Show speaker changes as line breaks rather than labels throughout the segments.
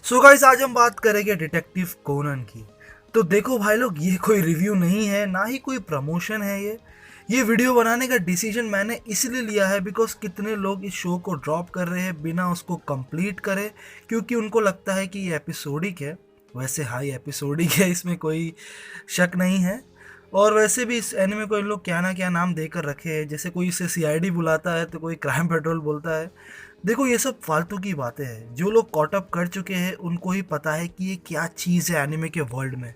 So guys, आज हम बात करेंगे डिटेक्टिव कोनन की। तो देखो भाई लोग, ये कोई रिव्यू नहीं है, ना ही कोई प्रमोशन है। ये वीडियो बनाने का डिसीजन मैंने इसलिए लिया है बिकॉज कितने लोग इस शो को ड्रॉप कर रहे हैं बिना उसको कंप्लीट करे, क्योंकि उनको लगता है कि ये एपिसोडिक है। वैसे हाई एपिसोडिक है, इसमें कोई शक नहीं है। और वैसे भी इस एनिमे को इन लोग क्या ना क्या नाम देकर रखे हैं, जैसे कोई इसे सीआईडी बुलाता है तो कोई क्राइम पेट्रोल बोलता है। देखो, ये सब फालतू की बातें हैं। जो लोग कॉट अप कर चुके हैं उनको ही पता है कि ये क्या चीज़ है एनिमे के वर्ल्ड में।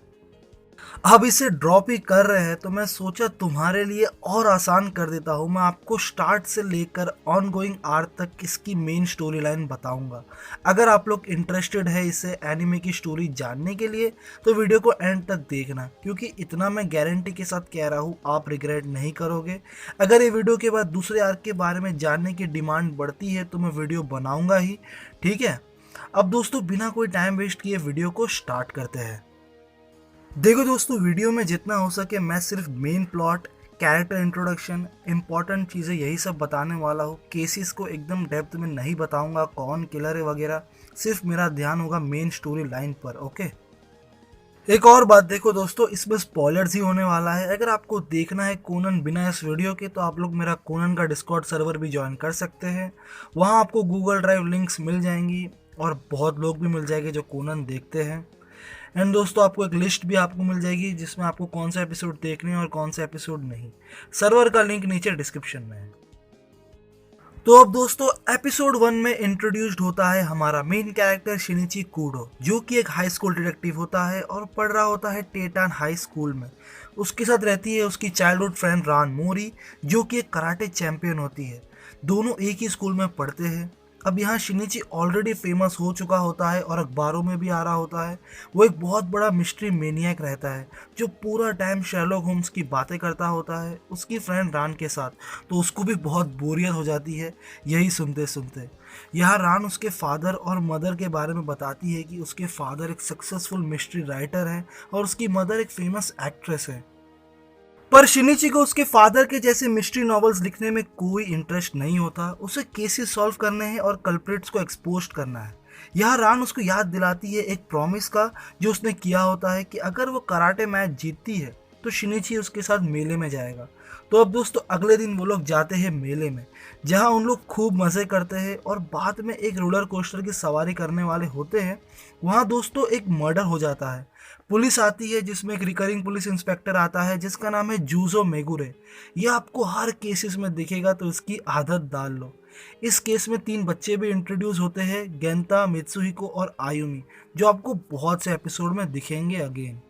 अब इसे ड्रॉप ही कर रहे हैं तो मैं सोचा तुम्हारे लिए और आसान कर देता हूँ। मैं आपको स्टार्ट से लेकर ऑन गोइंग आर्क तक इसकी मेन स्टोरी लाइन बताऊँगा। अगर आप लोग इंटरेस्टेड है इसे एनिमे की स्टोरी जानने के लिए तो वीडियो को एंड तक देखना, क्योंकि इतना मैं गारंटी के साथ कह रहा हूँ, आप रिग्रेट नहीं करोगे। अगर ये वीडियो के बाद दूसरे आर्क के बारे में जानने की डिमांड बढ़ती है तो मैं वीडियो बनाऊँगा ही, ठीक है। अब दोस्तों, बिना कोई टाइम वेस्ट किए वीडियो को स्टार्ट करते हैं। देखो दोस्तों, वीडियो में जितना हो सके मैं सिर्फ main plot, character introduction, important चीज़ें यही सब बताने वाला हूँ। केसेस को एकदम डेप्थ में नहीं बताऊंगा, कौन किलर है वगैरह। सिर्फ मेरा ध्यान होगा मेन स्टोरी लाइन पर, ओके। एक और बात देखो दोस्तों, इसमें स्पॉयलर्स ही होने वाला है। अगर आपको देखना है कोनन बिना इस वीडियो के तो आप लोग मेरा कोनन का डिस्कॉर्ड सर्वर भी ज्वाइन कर सकते हैं। वहाँ आपको गूगल ड्राइव लिंक्स मिल जाएंगी और बहुत लोग भी मिल जाएंगे जो कोनन देखते हैं। एंड दोस्तों, आपको एक लिस्ट भी आपको मिल जाएगी जिसमें आपको कौन सा एपिसोड देखने हैं और कौन सा एपिसोड नहीं। सर्वर का लिंक नीचे डिस्क्रिप्शन में है। तो अब दोस्तों, एपिसोड 1 में इंट्रोड्यूस्ड होता है हमारा मेन कैरेक्टर शिनिची कूडो, जो कि एक हाई स्कूल डिटेक्टिव होता है और पढ़ रहा होता है टेटान हाई स्कूल में। उसके साथ रहती है उसकी चाइल्डहुड फ्रेंड रान मोरी, जो कि एक कराटे चैंपियन होती है। दोनों एक ही स्कूल में पढ़ते हैं। अब यहाँ शिनिची ऑलरेडी फेमस हो चुका होता है और अखबारों में भी आ रहा होता है। वो एक बहुत बड़ा मिस्ट्री मेनियक रहता है जो पूरा टाइम शेरलॉक होम्स की बातें करता होता है उसकी फ्रेंड रान के साथ। तो उसको भी बहुत बोरियत हो जाती है यही सुनते सुनते। यहाँ रान उसके फादर और मदर के बारे में बताती है कि उसके फादर एक सक्सेसफुल मिस्ट्री राइटर है और उसकी मदर एक फेमस एक्ट्रेस है। पर शिनिची को उसके फादर के जैसे मिस्ट्री नॉवेल्स लिखने में कोई इंटरेस्ट नहीं होता। उसे केसेस सॉल्व करने हैं और कल्प्रिट्स को एक्सपोज करना है। यह रान उसको याद दिलाती है एक प्रॉमिस का जो उसने किया होता है कि अगर वो कराटे मैच जीतती है तो शिनिची उसके साथ मेले में जाएगा। तो अब दोस्तों, अगले दिन वो लोग जाते हैं मेले में, जहां उन लोग खूब मज़े करते हैं और बाद में एक रोलर कोस्टर की सवारी करने वाले होते हैं। वहां दोस्तों एक मर्डर हो जाता है। पुलिस आती है जिसमें एक रिकरिंग पुलिस इंस्पेक्टर आता है जिसका नाम है जूजो मेगुरे। यह आपको हर केसेस में दिखेगा, तो इसकी आदत डाल लो। इस केस में 3 बच्चे भी इंट्रोड्यूस होते हैं, गेंता, मित्सुहिको और आयुमी, जो आपको बहुत से एपिसोड में दिखेंगे अगेन।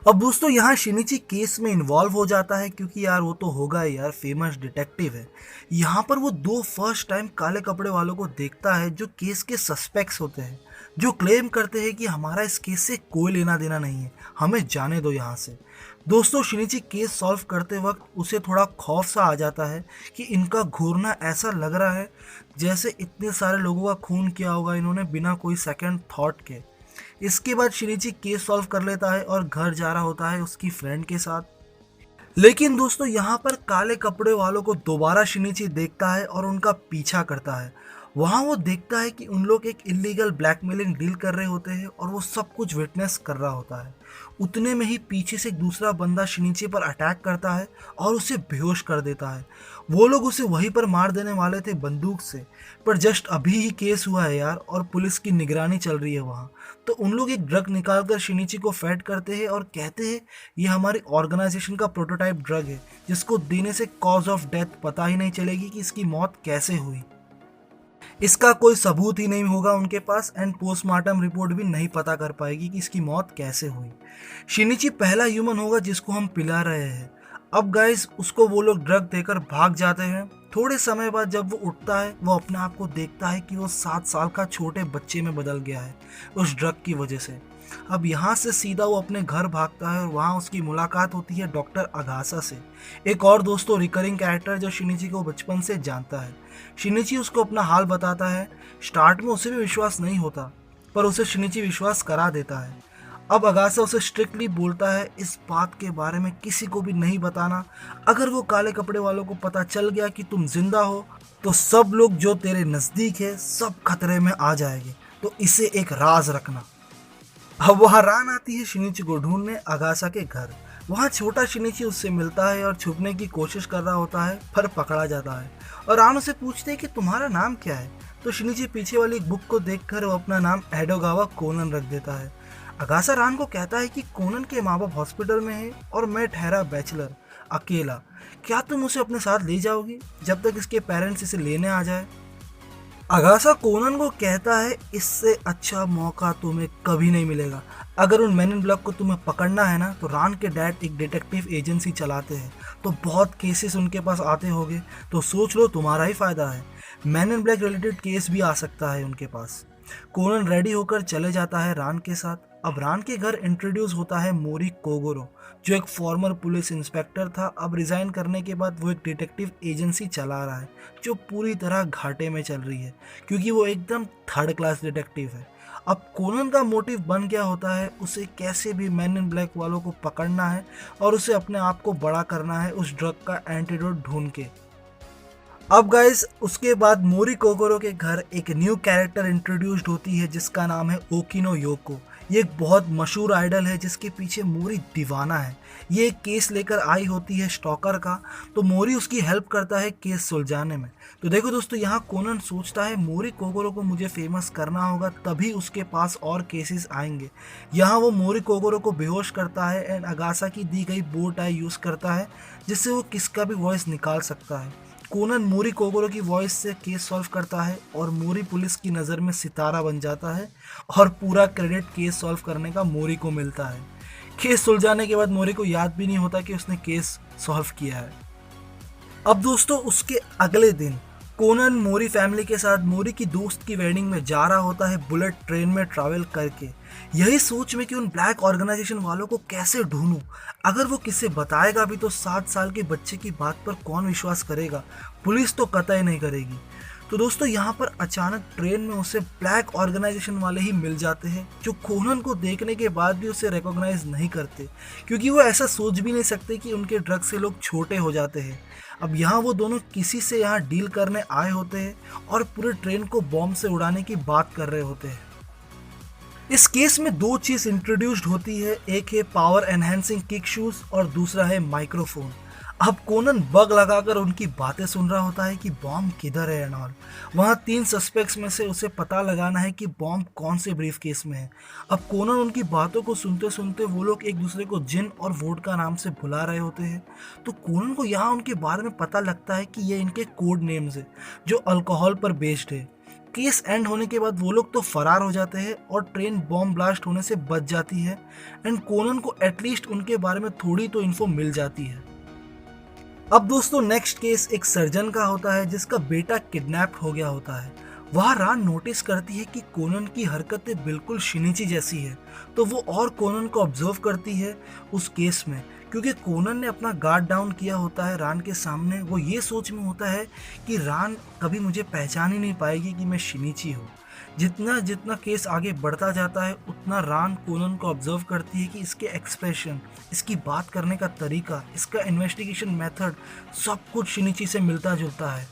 अब दोस्तों, यहाँ शिनिची केस में इन्वॉल्व हो जाता है क्योंकि यार वो तो होगा ही यार, फेमस डिटेक्टिव है। यहाँ पर वो 2 फर्स्ट टाइम काले कपड़े वालों को देखता है जो केस के सस्पेक्ट्स होते हैं, जो क्लेम करते हैं कि हमारा इस केस से कोई लेना देना नहीं है, हमें जाने दो यहाँ से। दोस्तों, शिनिची केस सॉल्व करते वक्त उसे थोड़ा खौफ सा आ जाता है कि इनका घूरना ऐसा लग रहा है जैसे इतने सारे लोगों का खून किया होगा इन्होंने बिना कोई सेकंड थॉट के। इसके बाद शिनिची केस सॉल्व कर लेता है और घर जा रहा होता है उसकी फ्रेंड के साथ। लेकिन दोस्तों, यहाँ पर काले कपड़े वालों को दोबारा शिनिची देखता है और उनका पीछा करता है। वहाँ वो देखता है कि उन लोग एक इलीगल ब्लैकमेलिंग डील कर रहे होते हैं और वो सब कुछ विटनेस कर रहा होता है। उतने में ही पीछे से एक दूसरा बंदा शिनिची पर अटैक करता है और उसे बेहोश कर देता है। वो लोग उसे वहीं पर मार देने वाले थे बंदूक से, पर जस्ट अभी ही केस हुआ है यार और पुलिस की निगरानी चल रही है वहाँ। तो उन लोग एक ड्रग निकालकर शिनिची को फैट करते हैं और कहते हैं ये हमारी ऑर्गेनाइजेशन का प्रोटोटाइप ड्रग है जिसको देने से कॉज ऑफ डेथ पता ही नहीं चलेगी कि इसकी मौत कैसे हुई। इसका कोई सबूत ही नहीं होगा उनके पास एंड पोस्टमार्टम रिपोर्ट भी नहीं पता कर पाएगी कि इसकी मौत कैसे हुई। शिनिची पहला ह्यूमन होगा जिसको हम पिला रहे हैं। अब गाइस, उसको वो लोग ड्रग देकर भाग जाते हैं। थोड़े समय बाद जब वो उठता है वो अपने आप को देखता है कि वो 7 साल का छोटे बच्चे में बदल गया है उस ड्रग की वजह से। अब यहाँ से सीधा वो अपने घर भागता है और वहाँ उसकी मुलाकात होती है डॉक्टर अगासा से, एक और दोस्तों रिकरिंग कैरेक्टर जो शिनिची को बचपन से जानता है। शिनिची उसको अपना हाल बताता है। स्टार्ट में उसे भी विश्वास नहीं होता, पर उसे शिनिची विश्वास करा देता है। अब अगासा उसे स्ट्रिक्टली बोलता है इस बात के बारे में किसी को भी नहीं बताना। अगर वो काले कपड़े वालों को पता चल गया कि तुम जिंदा हो तो सब लोग जो तेरे नज़दीक है सब खतरे में आ जाएंगे। तो इसे एक राज रखना। अब वहाँ रान आती है शिनिची को ढूंढने अगासा के घर। वहाँ छोटा शिनिची उससे मिलता है और छुपने की कोशिश कर रहा होता है, पर पकड़ा जाता है। और रान उसे पूछते है कि तुम्हारा नाम क्या है। तो शिनिची पीछे वाली बुक को देखकर वो अपना नाम एडोगावा कोनन रख देता है। अगासा रान को कहता है कि कोनन के माँ बाप हॉस्पिटल में हैं और मैं ठहरा बैचलर अकेला, क्या तुम उसे अपने साथ ले जाओगी जब तक इसके पेरेंट्स इसे लेने आ जाए। अगासा कोनन को कहता है इससे अच्छा मौका तुम्हें कभी नहीं मिलेगा। अगर उन मैन इन ब्लैक को तुम्हें पकड़ना है ना, तो रान के डैड एक डिटेक्टिव एजेंसी चलाते हैं, तो बहुत केसेस उनके पास आते होंगे, तो सोच लो तुम्हारा ही फायदा है। Man in black related case भी आ सकता है उनके पास। कोनन रेडी होकर चले जाता है रान के साथ। अब रान के घर इंट्रोड्यूस होता है मोरी कोगोरो, जो एक फॉर्मर पुलिस इंस्पेक्टर था। अब रिजाइन करने के बाद वो एक डिटेक्टिव एजेंसी चला रहा है, जो पूरी तरह घाटे में चल रही है, क्योंकि वो एकदम थर्ड क्लास डिटेक्टिव है। अब कोनन का मोटिव बन गया होता है उसे कैसे भी मैन इन ब्लैक वालों को पकड़ना है और उसे अपने आप को बड़ा करना है उस ड्रग का एंटीडोट ढूंढ के। अब गाइस उसके बाद मोरी कोगोरो के घर एक न्यू कैरेक्टर इंट्रोड्यूस्ड होती है जिसका नाम है ओकिनो योको। ये एक बहुत मशहूर आइडल है जिसके पीछे मोरी दीवाना है। ये एक केस लेकर आई होती है स्टॉकर का, तो मोरी उसकी हेल्प करता है केस सुलझाने में। तो देखो दोस्तों, यहाँ कोनन सोचता है मोरी कोगोरो को मुझे फेमस करना होगा, तभी उसके पास और केसेस आएंगे। यहाँ वो मोरी कोगोरो को बेहोश करता है एंड अगासा की दी गई बो टाई यूज़ करता है, जिससे वो किसका भी वॉइस निकाल सकता है। कोनन मोरी कोगोरो की वॉइस से केस सॉल्व करता है और मोरी पुलिस की नज़र में सितारा बन जाता है और पूरा क्रेडिट केस सॉल्व करने का मोरी को मिलता है। केस सुलझाने के बाद मोरी को याद भी नहीं होता कि उसने केस सॉल्व किया है। अब दोस्तों उसके अगले दिन कोनन मोरी फैमिली के साथ मोरी की दोस्त की वेडिंग में जा रहा होता है बुलेट ट्रेन में ट्रैवल करके, यही सोच में कि उन ब्लैक ऑर्गेनाइजेशन वालों को कैसे ढूंढूं। अगर वो किसे बताएगा भी तो 7 साल के बच्चे की बात पर कौन विश्वास करेगा, पुलिस तो कतई नहीं करेगी। तो दोस्तों यहाँ पर अचानक ट्रेन में उसे ब्लैक ऑर्गेनाइजेशन वाले ही मिल जाते हैं, जो कोनन को देखने के बाद भी उसे रिकॉग्नाइज नहीं करते, क्योंकि वो ऐसा सोच भी नहीं सकते कि उनके ड्रग से लोग छोटे हो जाते हैं। अब यहाँ वो दोनों किसी से यहाँ डील करने आए होते हैं और पूरे ट्रेन को बॉम्ब से उड़ाने की बात कर रहे होते हैं। इस केस में 2 चीज़ इंट्रोड्यूस्ड होती है, एक है पावर एनहेंसिंग किक शूज और दूसरा है माइक्रोफोन। अब कोनन बग लगाकर उनकी बातें सुन रहा होता है कि बॉम्ब किधर है एंड ऑल। वहाँ 3 सस्पेक्ट्स में से उसे पता लगाना है कि बॉम्ब कौन से ब्रीफ केस में है। अब कोनन उनकी बातों को सुनते सुनते वो लोग एक दूसरे को जिन और वोडका नाम से बुला रहे होते हैं। तो कोनन को यहाँ उनके बारे में पता लगता है कि ये इनके कोड नेम्स है जो अल्कोहल पर बेस्ड है। केस एंड होने के बाद वो लोग तो फरार हो जाते हैं और ट्रेन बॉम्ब ब्लास्ट होने से बच जाती है एंड कोनन को एटलीस्ट उनके बारे में थोड़ी तो इन्फो मिल जाती है। अब दोस्तों नेक्स्ट केस एक सर्जन का होता है जिसका बेटा किडनैप हो गया होता है। वह रान नोटिस करती है कि कोनन की हरकतें बिल्कुल शिनिची जैसी है, तो वो और कोनन को ऑब्जर्व करती है उस केस में, क्योंकि कोनन ने अपना गार्ड डाउन किया होता है रान के सामने। वो ये सोच में होता है कि रान कभी मुझे पहचान ही नहीं पाएगी कि मैं शिनिची हूँ। जितना जितना केस आगे बढ़ता जाता है उतना रान कोनन को ऑब्जर्व करती है कि इसके एक्सप्रेशन, इसकी बात करने का तरीका, इसका इन्वेस्टिगेशन मेथड सब कुछ शिनिची से मिलता जुलता है।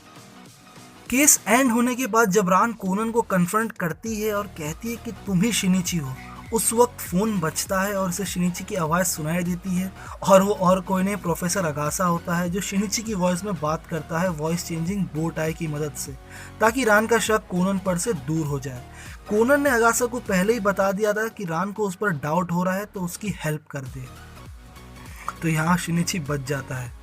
केस एंड होने के बाद जब रान कोनन को कन्फ्रंट करती है और कहती है कि तुम ही शिनिची हो, उस वक्त फ़ोन बजता है और उसे शिनिची की आवाज़ सुनाई देती है और वो और कोई नहीं प्रोफेसर अगासा होता है, जो शिनिची की वॉइस में बात करता है वॉइस चेंजिंग बो टाई की मदद से, ताकि रान का शक कोनन पर से दूर हो जाए। कोनन ने अगासा को पहले ही बता दिया था कि रान को उस पर डाउट हो रहा है तो उसकी हेल्प कर दे, तो यहाँ शिनिची बच जाता है।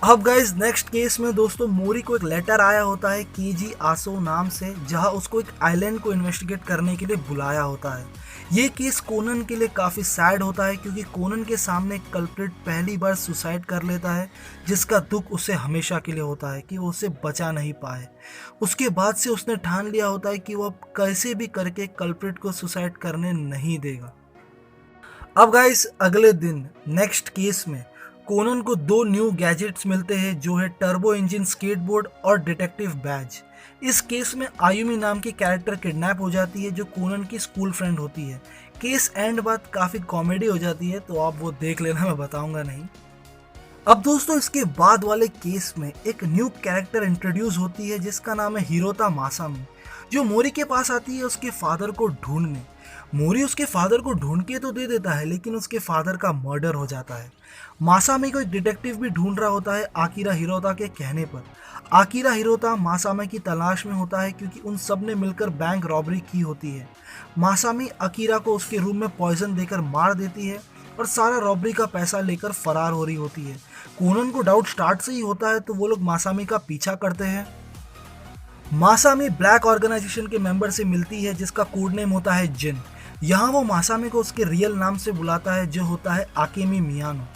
अब गाइज नेक्स्ट केस में दोस्तों मोरी को एक लेटर आया होता है कीजी आसो नाम से, जहां उसको एक आइलैंड को इन्वेस्टिगेट करने के लिए बुलाया होता है। ये केस कोनन के लिए काफ़ी सैड होता है, क्योंकि कोनन के सामने कल्प्रिट पहली बार सुसाइड कर लेता है, जिसका दुख उसे हमेशा के लिए होता है कि वो उसे बचा नहीं पाए। उसके बाद से उसने ठान लिया होता है कि वो अब कैसे भी करके कल्प्रिट को सुसाइड करने नहीं देगा। अब गाइस अगले दिन नेक्स्ट केस में कोनन को 2 न्यू गैजेट्स मिलते हैं, जो है टर्बो इंजन स्केटबोर्ड और डिटेक्टिव बैज। इस केस में आयुमी नाम की कैरेक्टर किडनैप हो जाती है, जो कोनन की स्कूल फ्रेंड होती है। केस एंड बाद काफ़ी कॉमेडी हो जाती है, तो आप वो देख लेना, मैं बताऊंगा नहीं। अब दोस्तों इसके बाद वाले केस में एक न्यू कैरेक्टर इंट्रोड्यूस होती है जिसका नाम है हिरोता मासामी, जो मोरी के पास आती है उसके फादर को ढूंढने। मोरी उसके फादर को ढूंढ के तो दे देता है, लेकिन उसके फादर का मर्डर हो जाता है। मासामी को एक डिटेक्टिव भी ढूंढ रहा होता है आकिरा हिरोता के कहने पर। आकिरा हिरोता मासामी की तलाश में होता है क्योंकि उन सब ने मिलकर बैंक रॉबरी की होती है। मासामी अकीरा को उसके रूम में पॉइजन देकर मार देती है और सारा रॉबरी का पैसा लेकर फरार हो रही होती है। कोनन को डाउट स्टार्ट से ही होता है तो वो लोग मासामी का पीछा करते हैं। मासामी ब्लैक ऑर्गेनाइजेशन के मेंबर से मिलती है जिसका कोड नेम होता है जिन। यहाँ वो मासामी को उसके रियल नाम से बुलाता है जो होता है आकेमी मियानो।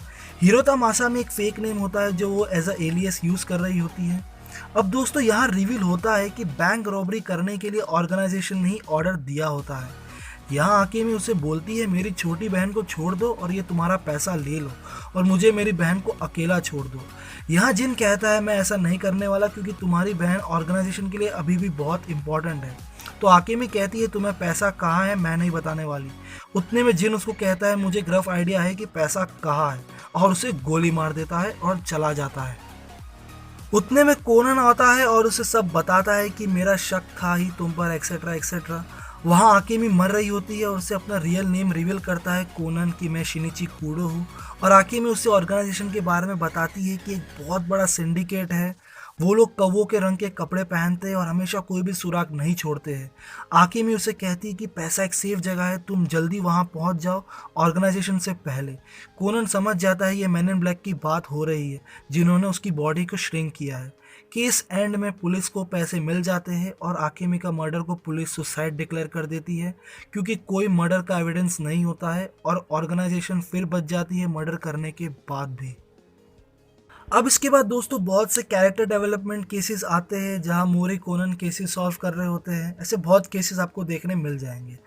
हिरोता मासामी एक फेक नेम होता है जो वो एज अ एलियस यूज कर रही होती है। अब दोस्तों यहाँ रिवील होता है कि बैंक रॉबरी करने के लिए ऑर्गेनाइजेशन ने ही ऑर्डर दिया होता है। यहाँ आकेमी उसे बोलती है मेरी छोटी बहन को छोड़ दो और ये तुम्हारा पैसा ले लो और मुझे मेरी बहन को अकेला छोड़ दो। यहाँ जिन कहता है मैं ऐसा नहीं करने वाला क्योंकि तुम्हारी बहन ऑर्गेनाइजेशन के लिए अभी भी बहुत इंपॉर्टेंट है। तो आकेमी कहती है तुम्हें पैसा कहाँ है, मैं नहीं बताने वाली। उतने में जिन उसको कहता है मुझे रफ आइडिया है कि पैसा कहाँ है, और उसे गोली मार देता है और चला जाता है। उतने में कोनन आता है और उसे सब बताता है कि मेरा शक था ही तुम पर एक्सेट्रा एक्सेट्रा। वहाँ आकेमी मर रही होती है और उसे अपना रियल नेम रिवील करता है कोनन कि मैं शिनिची कूडो हूँ। और आकेमी उसे ऑर्गेनाइजेशन के बारे में बताती है कि एक बहुत बड़ा सिंडिकेट है, वो लोग कौवों के रंग के कपड़े पहनते हैं और हमेशा कोई भी सुराग नहीं छोड़ते हैं। आकेमी उसे कहती है कि पैसा एक सेफ जगह है, तुम जल्दी वहाँ पहुँच जाओ ऑर्गेनाइजेशन से पहले। कोनन समझ जाता है ये मैन इन ब्लैक की बात हो रही है जिन्होंने उसकी बॉडी को श्रिंक किया है। केस एंड में पुलिस को पैसे मिल जाते हैं और आकेमी का मर्डर को पुलिस सुसाइड डिक्लेयर कर देती है क्योंकि कोई मर्डर का एविडेंस नहीं होता है और ऑर्गेनाइजेशन फिर बच जाती है मर्डर करने के बाद भी। अब इसके बाद दोस्तों बहुत से कैरेक्टर डेवलपमेंट केसेस आते हैं जहां मोरी कोनन केसेस सॉल्व कर रहे होते हैं। ऐसे बहुत केसेस आपको देखने मिल जाएंगे,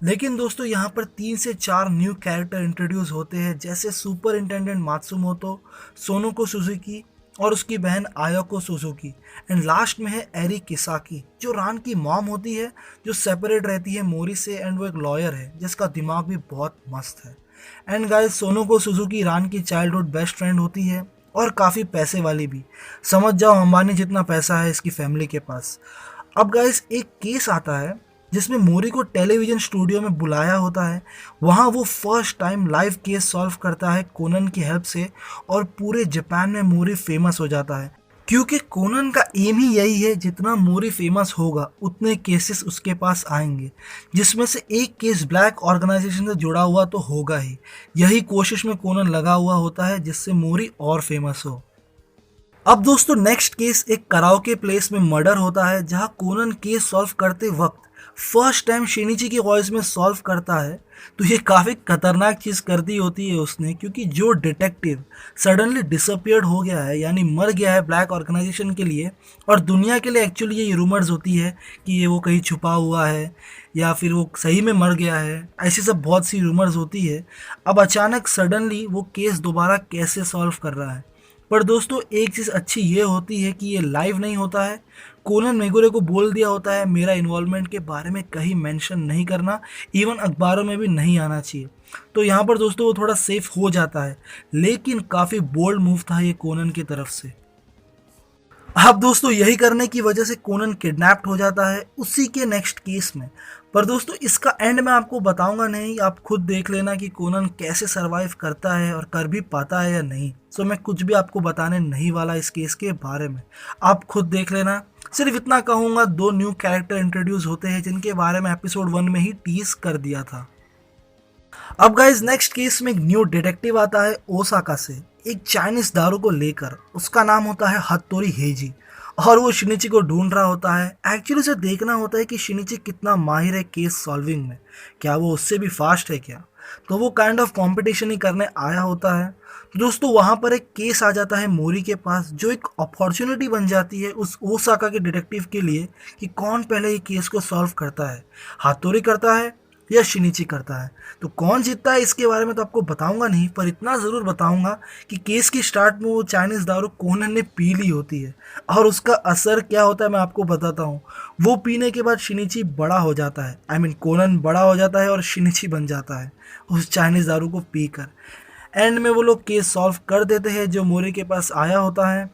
लेकिन दोस्तों यहाँ पर 3 से 4 न्यू कैरेक्टर इंट्रोड्यूस होते हैं जैसे सुपरिंटेंडेंट मात्सुमोतो, सोनुको सुजुकी और उसकी बहन आयोको सुजुकी। एंड लास्ट में है एरी किसाकी जो रान की मॉम होती है, जो सेपरेट रहती है मोरी से, एंड वो एक लॉयर है जिसका दिमाग भी बहुत मस्त है। एंड गाइस सोनुको सुजुकी रान की चाइल्डहुड बेस्ट फ्रेंड होती है और काफ़ी पैसे वाली भी। समझ जाओ अंबानी जितना पैसा है इसकी फैमिली के पास। अब गाइस एक केस आता है जिसमें मोरी को टेलीविजन स्टूडियो में बुलाया होता है। वहाँ वो first time live case solve करता है कोनन की हेल्प से और पूरे जापान में मोरी फेमस हो जाता है क्योंकि कोनन का एम ही यही है जितना मोरी फेमस होगा उतने केसेस उसके पास आएंगे, जिसमें से एक केस ब्लैक ऑर्गेनाइजेशन से जुड़ा हुआ तो होगा ही। यही कोशिश में कोनन लगा हुआ होता है जिससे मोरी और फेमस हो। अब दोस्तों नेक्स्ट केस एक कराओके प्लेस में मर्डर होता है जहां कोनन केस सॉल्व करते वक्त फर्स्ट टाइम शिनिची की वॉइस में सॉल्व करता है। तो ये काफ़ी खतरनाक चीज़ कर दी होती है उसने, क्योंकि जो डिटेक्टिव सडनली डिसअपियर्ड हो गया है यानी मर गया है ब्लैक ऑर्गेनाइजेशन के लिए, और दुनिया के लिए एक्चुअली ये रूमर्स होती है कि ये वो कहीं छुपा हुआ है या फिर वो सही में मर गया है, ऐसी सब बहुत सी रूमर्स होती है। अब अचानक सडनली वो केस दोबारा कैसे सॉल्व कर रहा है। पर दोस्तों एक चीज़ अच्छी ये होती है कि ये लाइव नहीं होता है। कोनन मेगुरे को बोल दिया होता है मेरा इन्वॉल्वमेंट के बारे में कहीं मेंशन नहीं करना, इवन अखबारों में भी नहीं आना चाहिए। तो यहाँ पर दोस्तों वो थोड़ा सेफ हो जाता है, लेकिन काफ़ी बोल्ड मूव था ये कोनन की तरफ से। अब दोस्तों यही करने की वजह से कोनन किडनैप्ड हो जाता है उसी के नेक्स्ट केस में। पर दोस्तों इसका एंड मैं आपको बताऊंगा नहीं, आप खुद देख लेना कि कोनन कैसे सरवाइव करता है और कर भी पाता है या नहीं। सो मैं कुछ भी आपको बताने नहीं वाला इस केस के बारे में, आप खुद देख लेना। सिर्फ इतना कहूँगा 2 न्यू कैरेक्टर इंट्रोड्यूस होते हैं जिनके बारे में एपिसोड 1 में ही टीज कर दिया था। अब गाइज नेक्स्ट केस में एक न्यू डिटेक्टिव आता है ओसाका से एक चाइनीज दारू को लेकर। उसका नाम होता है हत्तोरी हेजी और वो शिनिची को ढूंढ रहा होता है। एक्चुअली उसे देखना होता है कि शिनिची कितना माहिर है केस सॉल्विंग में, क्या वो उससे भी फास्ट है क्या। तो वो काइंड ऑफ कंपटीशन ही करने आया होता है। तो दोस्तों वहाँ पर एक केस आ जाता है मोरी के पास जो एक अपॉर्चुनिटी बन जाती है उस ओसाका के डिटेक्टिव के लिए कि कौन पहले ये केस को सॉल्व करता है, हत्तोरी करता है या शिनिची करता है। तो कौन जीतता है इसके बारे में तो आपको बताऊंगा नहीं, पर इतना ज़रूर बताऊंगा कि केस की स्टार्ट में वो चाइनीज़ दारू कोनन ने पी ली होती है और उसका असर क्या होता है मैं आपको बताता हूँ। वो पीने के बाद शिनिची बड़ा हो जाता है, आई मीन कोनन बड़ा हो जाता है और शिनिची बन जाता है उस चाइनीज़ दारू को पीकर। एंड में वो लोग केस सॉल्व कर देते हैं जो मोरी के पास आया होता है।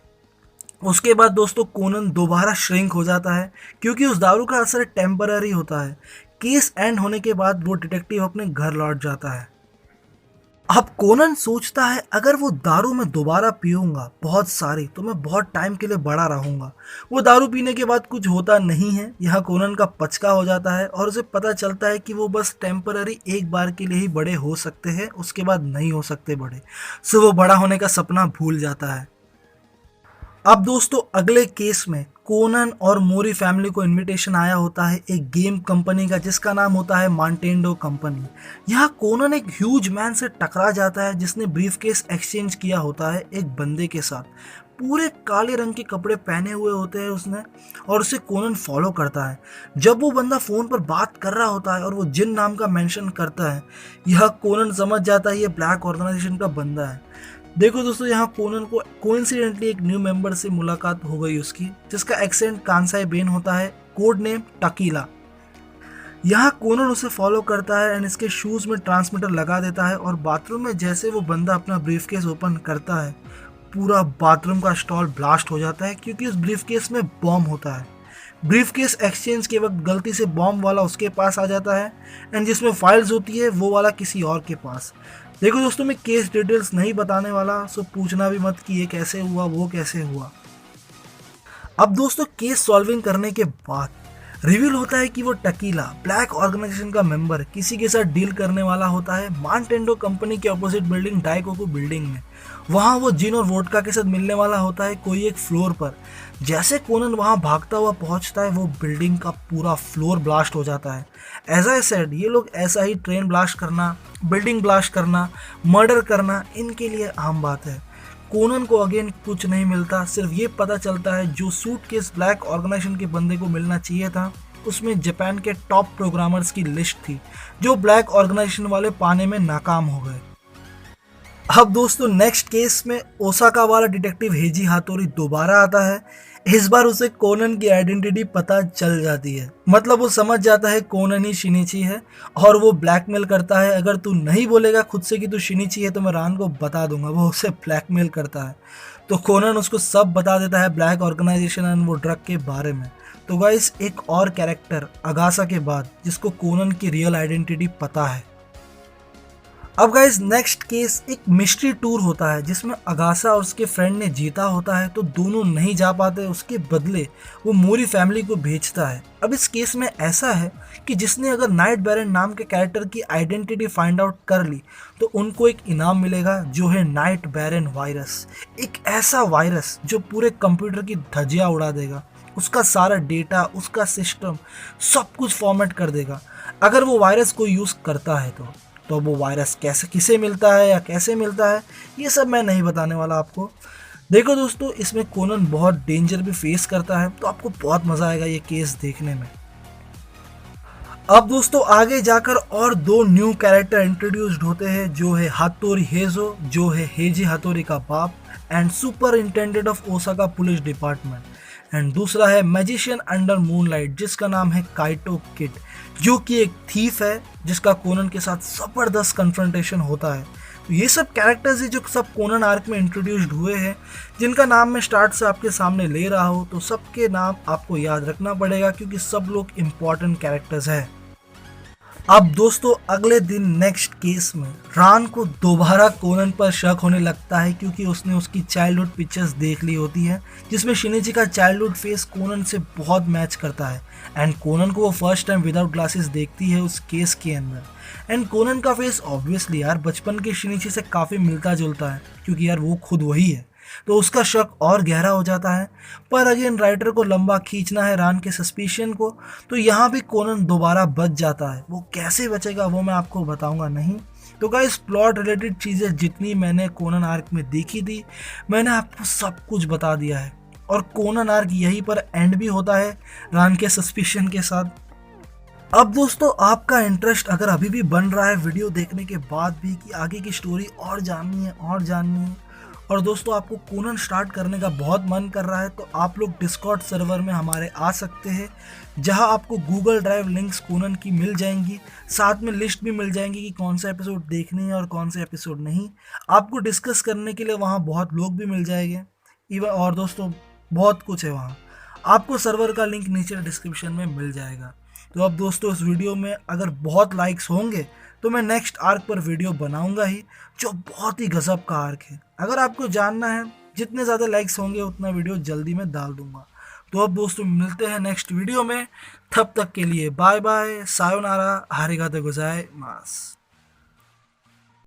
उसके बाद दोस्तों कोनन दोबारा श्रिंक हो जाता है क्योंकि उस दारू का असर टेम्पररी होता है। केस एंड होने के बाद वो डिटेक्टिव अपने घर लौट जाता है। अब कोनन सोचता है अगर वो दारू मैं दोबारा पीऊंगा बहुत सारी तो मैं बहुत टाइम के लिए बड़ा रहूंगा। वो दारू पीने के बाद कुछ होता नहीं है। यहाँ कोनन का पचका हो जाता है और उसे पता चलता है कि वो बस टेम्पररी एक बार के लिए ही बड़े हो सकते हैं, उसके बाद नहीं हो सकते बड़े। सो वो बड़ा होने का सपना भूल जाता है। अब दोस्तों अगले केस में कोनन और मोरी फैमिली को इनविटेशन आया होता है एक गेम कंपनी का जिसका नाम होता है मांटेंडो कंपनी। यहाँ कोनन एक ह्यूज मैन से टकरा जाता है जिसने ब्रीफकेस एक्सचेंज किया होता है एक बंदे के साथ। पूरे काले रंग के कपड़े पहने हुए होते हैं उसने, और उसे कोनन फॉलो करता है। जब वो बंदा फोन पर बात कर रहा होता है और वो जिन नाम का मेंशन करता है, यह कोनन समझ जाता है ये ब्लैक ऑर्गेनाइजेशन का बंदा है। देखो दोस्तों यहाँ कोनन को कोइंसिडेंटली एक न्यू मेंबर से मुलाकात हो गई उसकी, जिसका एक्सेंट कांसाई बेन होता है, कोड नेम टकीला। यहाँ कोनन उसे फॉलो करता है एंड इसके शूज में ट्रांसमीटर लगा देता है और बाथरूम में जैसे वो बंदा अपना ब्रीफकेस ओपन करता है, पूरा बाथरूम का स्टॉल ब्लास्ट हो जाता है क्योंकि उस ब्रीफकेस में बॉम्ब होता है। ब्रीफकेस एक्सचेंज के वक्त गलती से बॉम्ब वाला उसके पास आ जाता है एंड जिसमें फाइल्स होती है वो वाला किसी और के पास। देखो दोस्तों मैं केस डिटेल्स नहीं बताने वाला, सो पूछना भी मत कि ये कैसे हुआ वो कैसे हुआ। अब दोस्तों केस सॉल्विंग करने के बाद रिवील होता है कि वो टकीला ब्लैक ऑर्गेनाइजेशन का मेंबर किसी के साथ डील करने वाला होता है मांटेंडो कंपनी के ऑपोजिट बिल्डिंग डाइकोको बिल्डिंग में। वहाँ वो जिन और वोडका के साथ मिलने वाला होता है कोई एक फ्लोर पर। जैसे कोनन वहाँ भागता हुआ पहुँचता है वो बिल्डिंग का पूरा फ्लोर ब्लास्ट हो जाता है। एज आई सेड ये लोग ऐसा ही ट्रेन ब्लास्ट करना, बिल्डिंग ब्लास्ट करना, मर्डर करना इनके लिए आम बात है। कोनन को अगेन कुछ नहीं मिलता, सिर्फ ये पता चलता है जो सूटकेस ब्लैक ऑर्गेनाइजेशन के बंदे को मिलना चाहिए था उसमें जापान के टॉप प्रोग्रामर्स की लिस्ट थी जो ब्लैक ऑर्गेनाइजेशन वाले पाने में नाकाम हो गए। अब दोस्तों नेक्स्ट केस में ओसाका वाला डिटेक्टिव हेजी हातोरी दोबारा आता है। इस बार उसे कोनन की आइडेंटिटी पता चल जाती है, मतलब वो समझ जाता है कोनन ही शिनिची है और वो ब्लैकमेल करता है अगर तू नहीं बोलेगा खुद से कि तू शिनिची है तो मैं रान को बता दूंगा। वो उसे ब्लैकमेल करता है तो कोनन उसको सब बता देता है ब्लैक ऑर्गेनाइजेशन एंड वो ड्रग के बारे में। तो गाइस एक और कैरेक्टर अगासा के बाद जिसको कोनन की रियल आइडेंटिटी पता है। अब गाइस नेक्स्ट केस एक मिस्ट्री टूर होता है जिसमें अगासा और उसके फ्रेंड ने जीता होता है तो दोनों नहीं जा पाते, उसके बदले वो मोरी फैमिली को भेजता है। अब इस केस में ऐसा है कि जिसने अगर नाइट बैरन नाम के कैरेक्टर की आइडेंटिटी फाइंड आउट कर ली तो उनको एक इनाम मिलेगा जो है नाइट बैरन वायरस। एक ऐसा वायरस जो पूरे कंप्यूटर की धज्जियां उड़ा देगा, उसका सारा डेटा, उसका सिस्टम सब कुछ फॉर्मेट कर देगा अगर वो वायरस को यूज़ करता है तो वो वायरस कैसे किसे मिलता है या कैसे मिलता है ये सब मैं नहीं बताने वाला आपको। देखो दोस्तों इसमें कोनन बहुत डेंजर भी फेस करता है तो आपको बहुत मज़ा आएगा ये केस देखने में। अब दोस्तों आगे जाकर और दो न्यू कैरेक्टर इंट्रोड्यूस्ड होते हैं जो है हातोरी हेजो, जो है हेजी हातोरी का बाप and superintendent of Osaka police department, and दूसरा है मैजिशियन अंडर मूनलाइट जिसका नाम है काइटो किड जो कि एक थीफ है जिसका कोनन के साथ जबरदस्त कन्फ्रंटेशन होता है। तो ये सब कैरेक्टर्स है जो सब कोनन आर्क में इंट्रोड्यूस्ड हुए हैं जिनका नाम मैं स्टार्ट से आपके सामने ले रहा हूँ, तो सबके नाम आपको याद रखना पड़ेगा क्योंकि सब लोग इम्पॉर्टेंट कैरेक्टर्स हैं। अब दोस्तों अगले दिन नेक्स्ट केस में रान को दोबारा कोनन पर शक होने लगता है क्योंकि उसने उसकी चाइल्डहुड पिक्चर्स देख ली होती है जिसमें शिनिची का चाइल्डहुड फेस कोनन से बहुत मैच करता है एंड कोनन को वो फर्स्ट टाइम विदाउट ग्लासेस देखती है उस केस के अंदर। एंड कोनन का फेस ऑब्वियसली यार बचपन के शिनिची से काफ़ी मिलता जुलता है क्योंकि यार वो खुद वही है, तो उसका शक और गहरा हो जाता है। पर अगेन राइटर को लंबा खींचना है रान के सस्पिशन को, तो यहाँ भी कोनन दोबारा बच जाता है। वो कैसे बचेगा वो मैं आपको बताऊंगा नहीं। तो गाइस प्लॉट रिलेटेड चीज़ें जितनी मैंने कोनन आर्क में देखी थी मैंने आपको सब कुछ बता दिया है और कोनन आर्क यहीं पर एंड भी होता है रान के सस्पिशन के साथ। अब दोस्तों आपका इंटरेस्ट अगर अभी भी बन रहा है वीडियो देखने के बाद भी कि आगे की स्टोरी और जाननी है और दोस्तों आपको कोनन स्टार्ट करने का बहुत मन कर रहा है तो आप लोग डिस्कॉर्ड सर्वर में हमारे आ सकते हैं जहां आपको गूगल ड्राइव लिंक्स कोनन की मिल जाएंगी, साथ में लिस्ट भी मिल जाएंगी कि कौन सा एपिसोड देखने हैं और कौन से एपिसोड नहीं। आपको डिस्कस करने के लिए वहां बहुत लोग भी मिल जाएंगे इवन। और दोस्तों बहुत कुछ है वहाँ। आपको सर्वर का लिंक नीचे डिस्क्रिप्शन में मिल जाएगा। तो अब दोस्तों इस वीडियो में अगर बहुत लाइक्स होंगे तो मैं नेक्स्ट आर्क पर वीडियो बनाऊंगा ही, जो बहुत ही गजब का आर्क है। अगर आपको जानना है, जितने ज़्यादा लाइक्स होंगे उतना वीडियो जल्दी में डाल दूंगा। तो अब दोस्तों मिलते हैं नेक्स्ट वीडियो में, तब तक के लिए बाय बाय, सायोनारा, हारिगाते गोजाइमास।